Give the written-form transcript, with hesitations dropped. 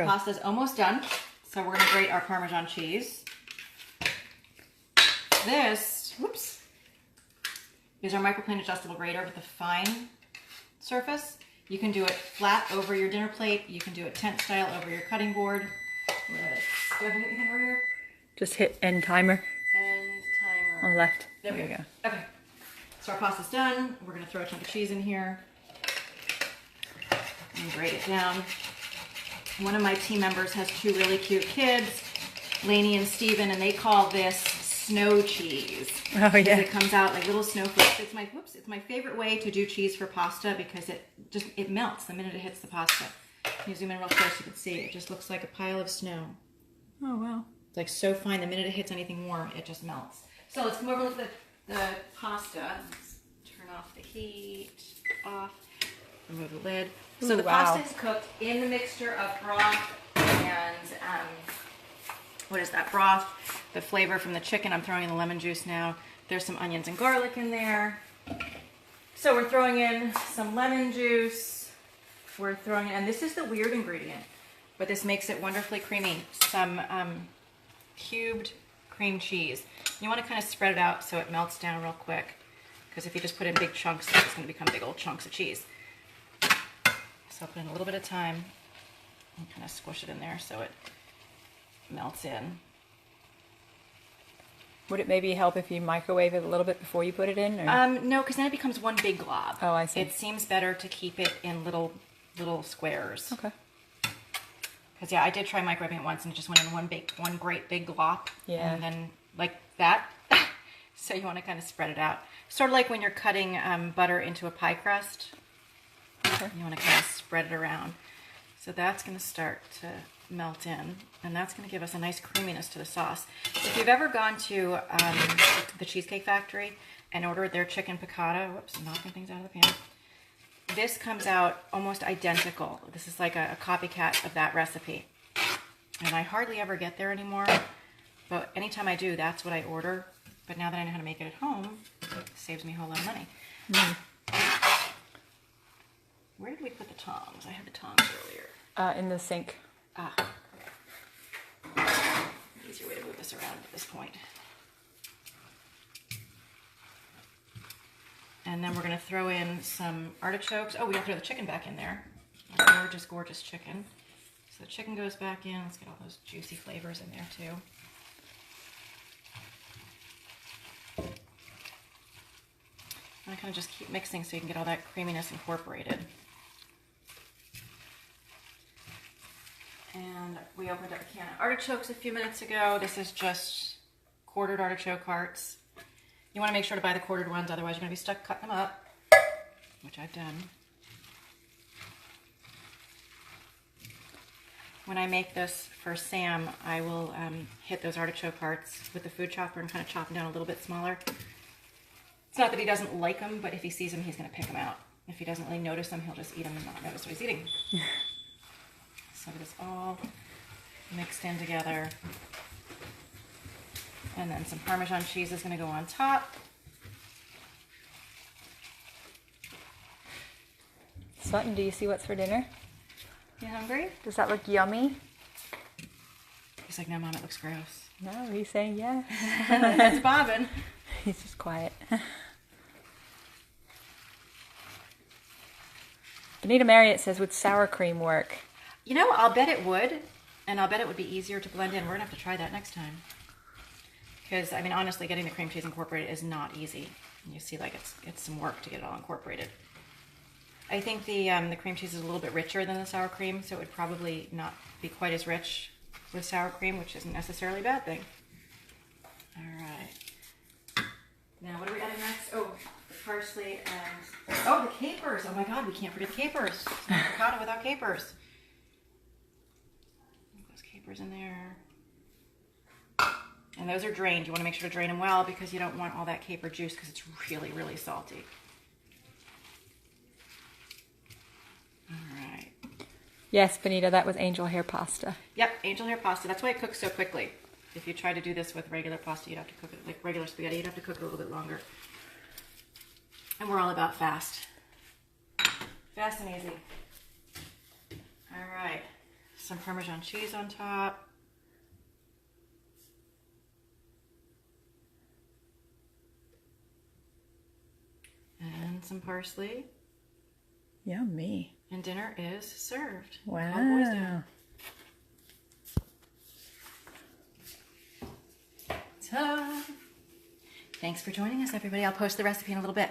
Our pasta's almost done. So we're gonna grate our Parmesan cheese. This, whoops, is our microplane adjustable grater with a fine surface. You can do it flat over your dinner plate. You can do it tent style over your cutting board. Do I have anything over here? Just hit end timer. End timer. On the left. There we go. Okay. So our pasta's done. We're gonna throw a chunk of cheese in here and grate it down. One of my team members has 2 really cute kids, Lainey and Steven, and they call this snow cheese. Oh yeah. It comes out like little snowflakes. It's my favorite way to do cheese for pasta because it melts the minute it hits the pasta. Can you zoom in real close so you can see? It just looks like a pile of snow. Oh wow. It's like so fine. The minute it hits anything warm, it just melts. So let's come over and look at the pasta. Let's turn off the heat, off, remove the lid. So the pasta is cooked in the mixture of broth and what is that? Broth, the flavor from the chicken. I'm throwing in the lemon juice now. There's some onions and garlic in there. So we're throwing in some lemon juice. We're throwing in, and this is the weird ingredient, but this makes it wonderfully creamy. Some cubed cream cheese. You want to kind of spread it out so it melts down real quick, because if you just put in big chunks, it's going to become big old chunks of cheese. So I'll put in a little bit of time and kind of squish it in there so it melts in. Would it maybe help if you microwave it a little bit before you put it in? Or? No, because then it becomes one big glob. Oh, I see. It seems better to keep it in little squares. Okay. Because yeah, I did try microwaving it once and it just went in one great big glop. Yeah. And then like that. So you want to kind of spread it out. Sort of like when you're cutting butter into a pie crust. Okay. You want to kind of spread it around. So that's going to start to melt in, and that's going to give us a nice creaminess to the sauce. If you've ever gone to the Cheesecake Factory and ordered their chicken piccata, whoops, I'm knocking things out of the pan. This comes out almost identical. This is like a copycat of that recipe. And I hardly ever get there anymore, but anytime I do, that's what I order. But now that I know how to make it at home, it saves me a whole lot of money. Mm. Where did we put the tongs? I had the tongs earlier. In the sink. Ah. Easier way to move this around at this point. And then we're going to throw in some artichokes. Oh, we don't throw the chicken back in there. Gorgeous, gorgeous chicken. So the chicken goes back in. Let's get all those juicy flavors in there too. And I kind of just keep mixing so you can get all that creaminess incorporated. And we opened up a can of artichokes a few minutes ago. This is just quartered artichoke hearts. You want to make sure to buy the quartered ones, otherwise you're going to be stuck cutting them up, which I've done. When I make this for Sam, I will hit those artichoke hearts with the food chopper and kind of chop them down a little bit smaller. It's not that he doesn't like them, but if he sees them, he's going to pick them out. If he doesn't really notice them, he'll just eat them and not notice what he's eating. So get this all mixed in together. And then some Parmesan cheese is going to go on top. Sutton, do you see what's for dinner? You hungry? Does that look yummy? He's like, no, Mom, it looks gross. No, he's saying yes. That's Bobbin. He's just quiet. Benita Marriott says, would sour cream work? You know, I'll bet it would, and I'll bet it would be easier to blend in. We're going to have to try that next time. Because, I mean, honestly, getting the cream cheese incorporated is not easy. You see, like, it's some work to get it all incorporated. I think the cream cheese is a little bit richer than the sour cream, so it would probably not be quite as rich with sour cream, which isn't necessarily a bad thing. All right. Now, what are we adding next? Oh, the parsley and... Oh, the capers! Oh my God, we can't forget the capers. It's not piccata without capers. Those capers in there. And those are drained. You want to make sure to drain them well because you don't want all that caper juice because it's really, really salty. All right. Yes, Benita, that was angel hair pasta. Yep, angel hair pasta. That's why it cooks so quickly. If you try to do this with regular pasta, you'd have to cook it like regular spaghetti. You'd have to cook it a little bit longer. And we're all about fast. Fast and easy. All right. some Parmesan cheese on top. And some parsley. Yummy. And dinner is served. Wow. Cowboys down. Ta-da! Thanks for joining us, everybody. I'll post the recipe in a little bit.